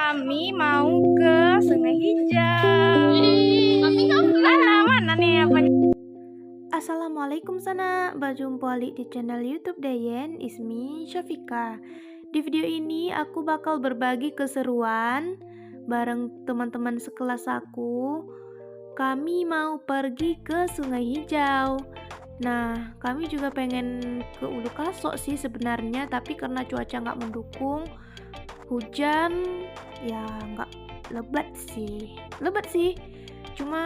Kami mau ke Sungai Hijau. Mana nih apa? Assalamualaikum sana, berjumpa di channel YouTube Dayen, Ismi Syafika. Di video ini aku bakal berbagi keseruan bareng teman-teman sekelas aku. Kami mau pergi ke Sungai Hijau. Nah, kami juga pengen ke Ulu Kasok sih sebenarnya, tapi karena cuaca nggak mendukung, hujan ya nggak lebat sih. Cuma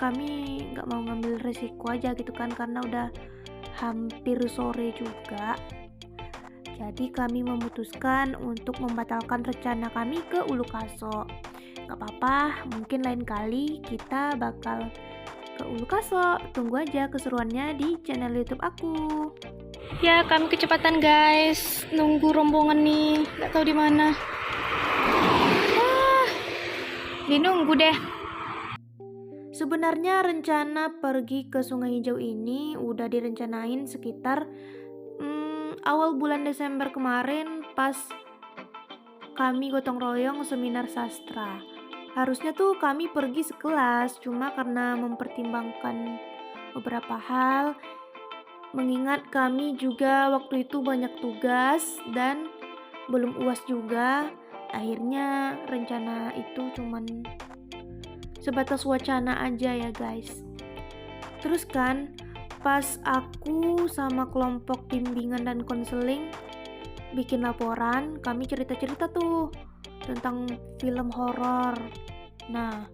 kami nggak mau ngambil resiko aja gitu kan, karena udah hampir sore juga. Jadi kami memutuskan untuk membatalkan rencana kami ke Ulu Kasok. Gak apa-apa, mungkin lain kali kita bakal ke Ulu Kasok. Tunggu aja keseruannya di channel YouTube aku. Ya, kami kecepatan guys. Nunggu rombongan nih, nggak tahu di mana. Dinunggu deh. Sebenarnya rencana pergi ke Sungai Hijau ini udah direncanain sekitar awal bulan Desember kemarin pas kami gotong royong seminar sastra. Harusnya tuh kami pergi sekelas, cuma karena mempertimbangkan beberapa hal, mengingat kami juga waktu itu banyak tugas dan belum UAS juga, akhirnya rencana itu cuman sebatas wacana aja ya guys. Terus kan pas aku sama kelompok bimbingan dan konseling bikin laporan, kami cerita-cerita tuh tentang film horor. Nah,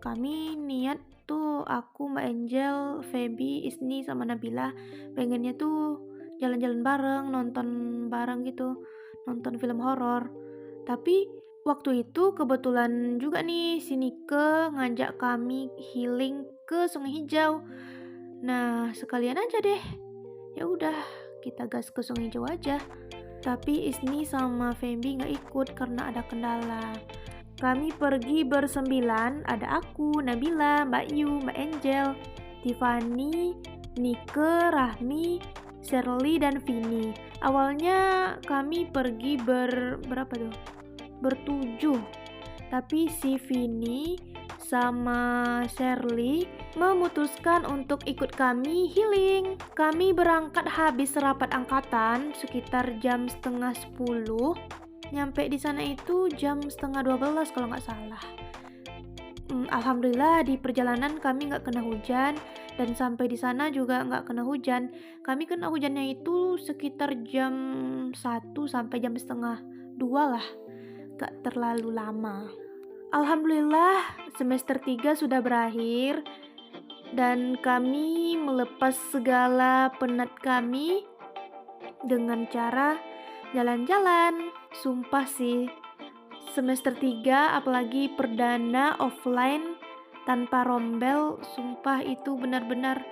kami niat tuh, aku, Mbak Angel, Feby, Isni, sama Nabila pengennya tuh jalan-jalan bareng, nonton bareng gitu, nonton film horor. Tapi waktu itu kebetulan juga nih si Nike ngajak kami healing ke Sungai Hijau. Nah, sekalian aja deh. Ya udah, kita gas ke Sungai Hijau aja. Tapi Isni sama Feby nggak ikut karena ada kendala. Kami pergi bersembilan, ada aku, Nabila, Mbak Yu, Mbak Angel, Tiffany, Nike, Rahmi, Shirley, dan Vini. Awalnya kami pergi bertujuh, tapi si Vini sama Shirley memutuskan untuk ikut kami healing. Kami berangkat habis rapat angkatan sekitar jam setengah 10. Nyampe di sana itu jam setengah 12 kalau nggak salah. Alhamdulillah di perjalanan kami nggak kena hujan, dan sampai di sana juga nggak kena hujan. Kami kena hujannya itu sekitar jam 1 sampai jam setengah 2 lah, nggak terlalu lama. Alhamdulillah semester 3 sudah berakhir dan kami melepas segala penat kami dengan cara jalan-jalan. Sumpah sih, semester 3 apalagi perdana offline tanpa rombel, sumpah itu benar-benar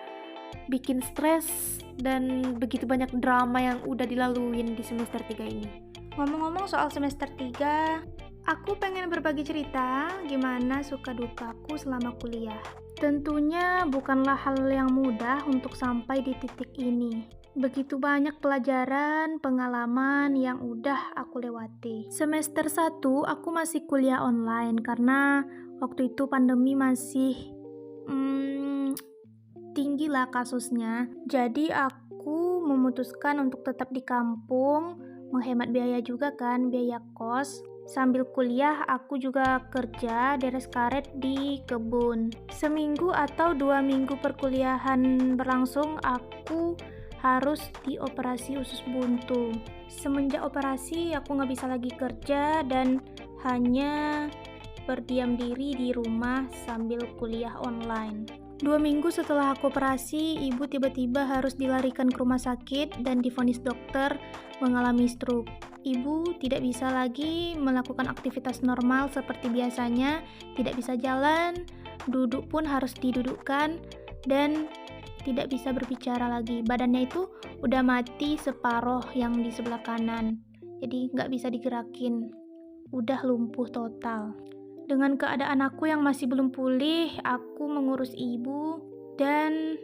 bikin stres dan begitu banyak drama yang udah dilaluin di semester 3 ini. Ngomong-ngomong soal semester 3, aku pengen berbagi cerita gimana suka dukaku selama kuliah. Tentunya bukanlah hal yang mudah untuk sampai di titik ini. Begitu banyak pelajaran, pengalaman yang udah aku lewati. Semester 1 aku masih kuliah online karena waktu itu pandemi masih tinggi lah kasusnya. Jadi aku memutuskan untuk tetap di kampung, menghemat biaya juga kan, biaya kos. Sambil kuliah aku juga kerja deres karet di kebun. Seminggu atau 2 minggu perkuliahan berlangsung, aku harus dioperasi usus buntu. Semenjak operasi aku nggak bisa lagi kerja dan hanya berdiam diri di rumah sambil kuliah online. 2 minggu setelah aku operasi, ibu tiba-tiba harus dilarikan ke rumah sakit dan divonis dokter mengalami stroke. Ibu tidak bisa lagi melakukan aktivitas normal seperti biasanya, tidak bisa jalan, duduk pun harus didudukkan, dan tidak bisa berbicara lagi. Badannya itu udah mati separuh yang di sebelah kanan, jadi nggak bisa digerakin, udah lumpuh total. Dengan keadaan aku yang masih belum pulih, aku mengurus ibu dan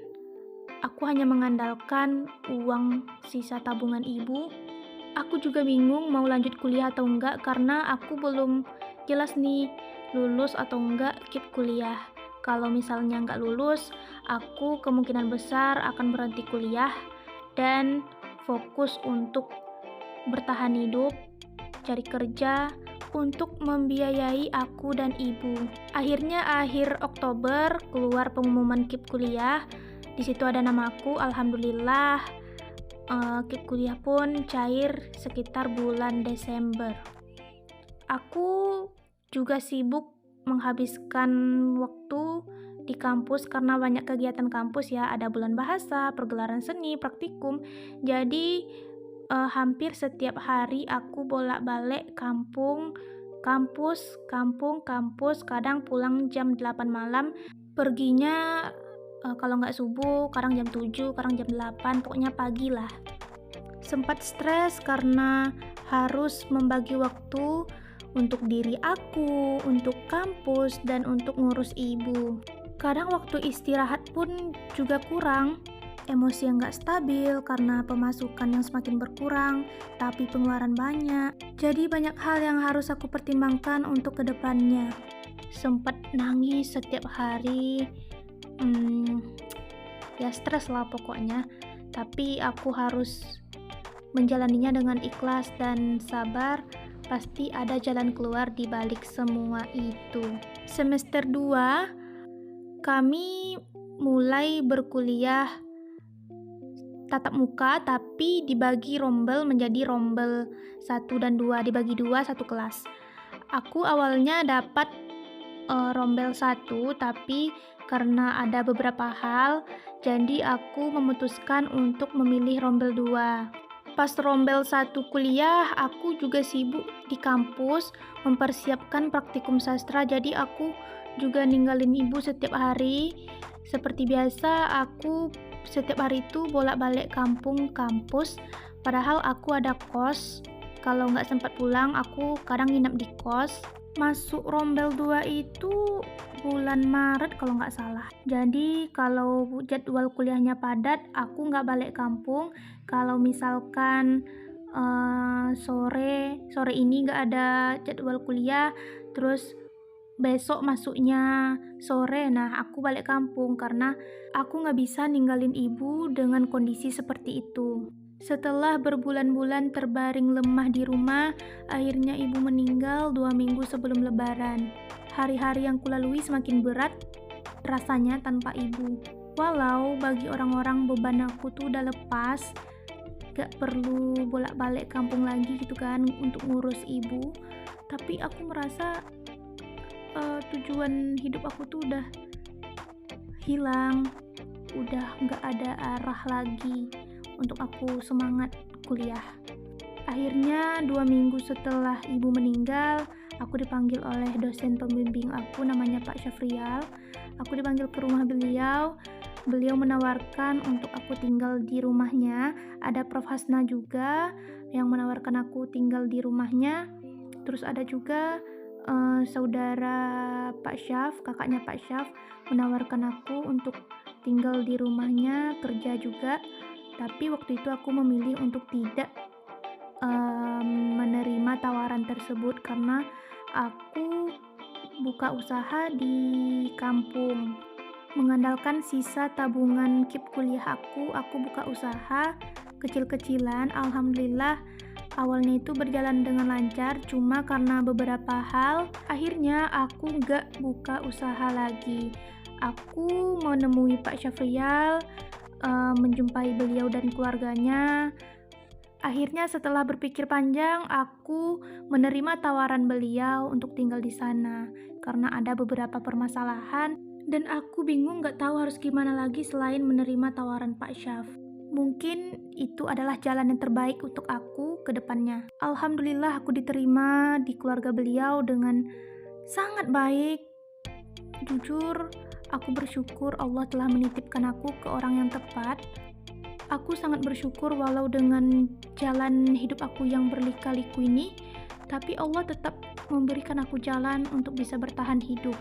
aku hanya mengandalkan uang sisa tabungan ibu Aku juga bingung mau lanjut kuliah atau enggak karena aku belum jelas nih lulus atau enggak KIP kuliah. Kalau misalnya enggak lulus, aku kemungkinan besar akan berhenti kuliah dan fokus untuk bertahan hidup, cari kerja, untuk membiayai aku dan ibu. Akhirnya akhir Oktober keluar pengumuman KIP kuliah. Di situ ada nama aku, alhamdulillah. KIP kuliah pun cair sekitar bulan Desember. Aku juga sibuk menghabiskan waktu di kampus karena banyak kegiatan kampus ya, ada bulan bahasa, pergelaran seni, praktikum. Jadi hampir setiap hari aku bolak-balik kampus, kadang pulang jam 8 malam, perginya kalau nggak subuh, kadang jam 7, kadang jam 8, pokoknya pagi lah. Sempat stres karena harus membagi waktu untuk diri aku, untuk kampus, dan untuk ngurus ibu. Kadang waktu istirahat pun juga kurang, emosi yang nggak stabil karena pemasukan yang semakin berkurang, tapi pengeluaran banyak. Jadi banyak hal yang harus aku pertimbangkan untuk kedepannya. Sempat nangis setiap hari, ya stres lah pokoknya. Tapi aku harus menjalaninya dengan ikhlas dan sabar. Pasti ada jalan keluar di balik semua itu. Semester 2 kami mulai berkuliah tatap muka, tapi dibagi rombel menjadi rombel 1 dan 2, dibagi 2 satu kelas. Aku awalnya dapat rombel 1, tapi karena ada beberapa hal, jadi aku memutuskan untuk memilih rombel 2. Pas rombel 1 kuliah, aku juga sibuk di kampus mempersiapkan praktikum sastra, jadi aku juga ninggalin ibu setiap hari. Seperti biasa, aku setiap hari itu bolak-balik kampus, padahal aku ada kos. Kalau nggak sempat pulang, aku kadang nginep di kos. Masuk rombel 2 itu bulan Maret kalau nggak salah. Jadi kalau jadwal kuliahnya padat, aku nggak balik kampung. Kalau misalkan sore ini nggak ada jadwal kuliah, terus besok masuknya sore, nah aku balik kampung karena aku nggak bisa ninggalin ibu dengan kondisi seperti itu. Setelah berbulan-bulan terbaring lemah di rumah, akhirnya ibu meninggal 2 minggu sebelum lebaran. Hari-hari yang kulalui semakin berat rasanya tanpa ibu. Walau bagi orang-orang beban aku tuh udah lepas, gak perlu bolak-balik kampung lagi gitu kan untuk ngurus ibu. Tapi aku merasa tujuan hidup aku tuh udah hilang, udah gak ada arah lagi untuk aku semangat kuliah. Akhirnya 2 minggu setelah ibu meninggal, aku dipanggil oleh dosen pembimbing aku, namanya Pak Syafrial. Aku dipanggil ke rumah beliau. Beliau menawarkan untuk aku tinggal di rumahnya. Ada Prof Hasna juga yang menawarkan aku tinggal di rumahnya. Terus ada juga saudara Pak Syaf, kakaknya Pak Syaf, menawarkan aku untuk tinggal di rumahnya, kerja juga. Tapi waktu itu aku memilih untuk tidak menerima tawaran tersebut karena aku buka usaha di kampung. Mengandalkan sisa tabungan KIP kuliah aku buka usaha kecil-kecilan. Alhamdulillah awalnya itu berjalan dengan lancar, cuma karena beberapa hal akhirnya aku gak buka usaha lagi. Aku menemui Pak Syafrial, menjumpai beliau dan keluarganya. Akhirnya setelah berpikir panjang, aku menerima tawaran beliau untuk tinggal di sana karena ada beberapa permasalahan dan aku bingung gak tahu harus gimana lagi selain menerima tawaran Pak Syaf. Mungkin itu adalah jalan yang terbaik untuk aku ke depannya. Alhamdulillah aku diterima di keluarga beliau dengan sangat baik. Jujur, aku bersyukur Allah telah menitipkan aku ke orang yang tepat. Aku sangat bersyukur walau dengan jalan hidup aku yang berlika-liku ini, tapi Allah tetap memberikan aku jalan untuk bisa bertahan hidup.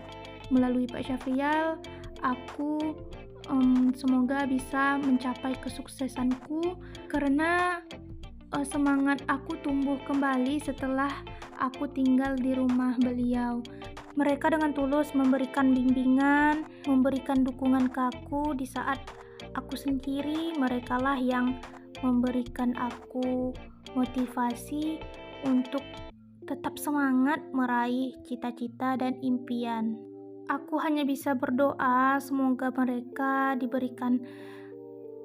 Melalui Pak Syafrial, aku semoga bisa mencapai kesuksesanku karena semangat aku tumbuh kembali setelah aku tinggal di rumah beliau. Mereka dengan tulus memberikan bimbingan, memberikan dukungan ke aku di saat aku sendiri. Merekalah yang memberikan aku motivasi untuk tetap semangat meraih cita-cita dan impian. Aku hanya bisa berdoa semoga mereka diberikan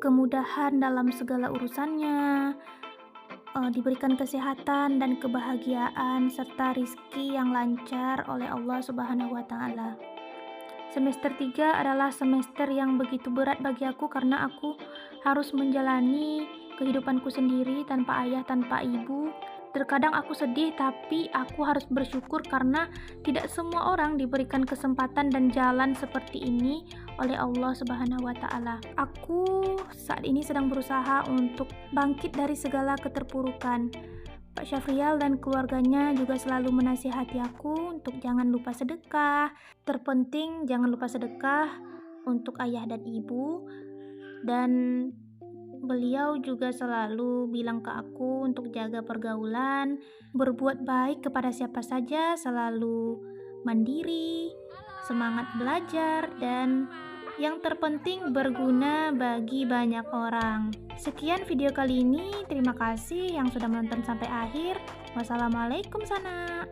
kemudahan dalam segala urusannya, diberikan kesehatan dan kebahagiaan serta rizki yang lancar oleh Allah Subhanahu wa Ta'ala. Semester 3 adalah semester yang begitu berat bagi aku karena aku harus menjalani kehidupanku sendiri tanpa ayah, tanpa ibu. Terkadang aku sedih, tapi aku harus bersyukur karena tidak semua orang diberikan kesempatan dan jalan seperti ini oleh Allah Subhanahu wa Ta'ala. Aku saat ini sedang berusaha untuk bangkit dari segala keterpurukan. Pak Syafrial dan keluarganya juga selalu menasihati aku untuk jangan lupa sedekah. Terpenting jangan lupa sedekah untuk ayah dan ibu. Dan beliau juga selalu bilang ke aku untuk jaga pergaulan, berbuat baik kepada siapa saja, selalu mandiri, semangat belajar, dan yang terpenting berguna bagi banyak orang. Sekian video kali ini, terima kasih yang sudah menonton sampai akhir. Wassalamualaikum sana.